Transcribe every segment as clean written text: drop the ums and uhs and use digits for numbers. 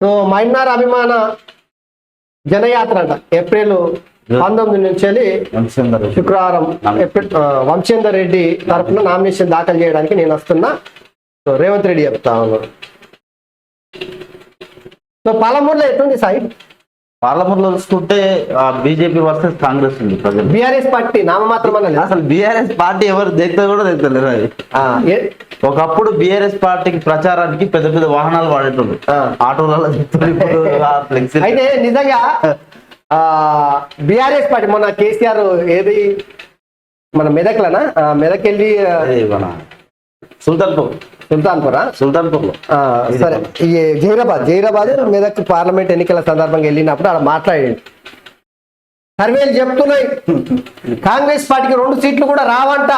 So minor అభిమాన జనయాత్ర అంట April 19 నుంచి శుక్రవారం వంశేందర్ రెడ్డి తరఫున నామినేషన్ దాఖలు చేయడానికి నేను వస్తున్నా. సో రేవంత్ రెడ్డి చెప్తా ఉన్నాడు. సో పాలమూరులో ఎట్లుంది సాయి? పార్లమెంట్లో చూసుకుంటే బీజేపీ వర్సెస్ కాంగ్రెస్ ఉంది. బీఆర్ఎస్ పార్టీ నామమాత్రం అన్నది. అసలు బీఆర్ఎస్ పార్టీ ఎవరు देखते కూడా देखతలేరు. అది ఒకప్పుడు బీఆర్ఎస్ పార్టీకి ప్రచారానికి పెద్ద పెద్ద వాహనాలు వాడేటోళ్ళు, ఆటోలలో అయితే నిజంగా బీఆర్ఎస్ పార్టీ మొన్న కేసీఆర్ ఏది మన మెదక్లనా మెదక్ వెళ్ళి మన సుల్తాన్పురా సరే ఈ జహీరాబాద్ మెదక్ పార్లమెంట్ ఎన్నికల సందర్భంగా వెళ్ళినప్పుడు అక్కడ మాట్లాడాడు. సర్వేలు చెప్తున్నాయి కాంగ్రెస్ పార్టీకి 2 సీట్లు కూడా రావంట,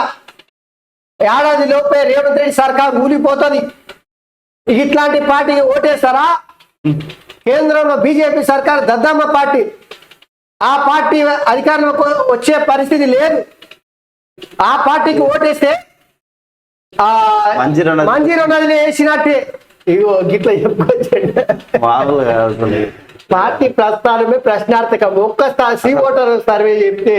ఏడాది లోపే రేవంత్ రెడ్డి సర్కార్ ఊలిపోతుంది, ఇట్లాంటి పార్టీకి ఓటేస్తారా? కేంద్రంలో బీజేపీ సర్కార్ దద్దమ్మ పార్టీ, ఆ పార్టీ అధికారంలోకి వచ్చే పరిస్థితి లేదు, ఆ పార్టీకి ఓటేస్తే మంజీర నదిని వేసినట్టే. ఇగో గిట్లా చెప్పుకోవచ్చండి. పార్టీ ప్రస్థానమే ప్రశ్నార్థకం. ఒక్క సి ఓటర్ సర్వే చెప్తే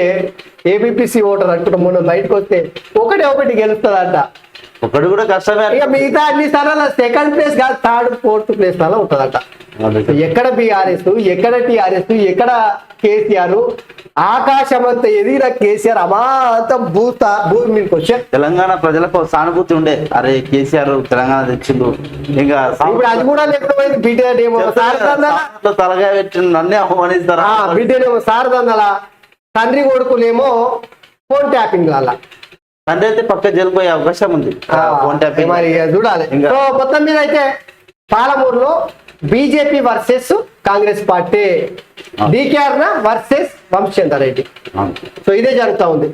ఏబిపిసి ఓటర్ అనుకుంటా మొన్న బయటకు వస్తే ఒకటి గెలుస్తుందంట. ఒకటి కూడా కష్టమే. ఇక మిగతా అన్ని స్థానాల్లో సెకండ్ ప్లేస్ కాదు, 3rd 4th ప్లేస్ లలో ఉంటుందట. ఎక్కడ బీఆర్ఎస్, ఎక్కడ టీఆర్ఎస్, ఎక్కడ కేసీఆర్? ఆకాశం అంతా ఎదిగిన కేసీఆర్ అమాంతం భూమి మీదకి వచ్చే తెలంగాణ ప్రజలకు సానుభూతి ఉండే, అరే కేసీఆర్ తెలంగాణ తెచ్చిండు. ఇంకా ఇప్పుడు అది కూడా లేకపోయింది. బిడ్డేమో తలగా పెట్టిండు, నన్నే అవమానిస్తారా? బిడ్డేమో సారదందల, తండ్రి కొడుకులేమో ఫోన్ ట్యాపింగ్ అలా. తండ్రి అయితే పక్క జైలుపోయే అవకాశం ఉంది, ఫోన్ ట్యాపింగ్. మరి చూడాలి. సో మొత్తం మీద అయితే పాలమూరులో BJP versus Congress party, DKR versus Vamshender Reddy. So ఇదే జరుగుతా ఉంది.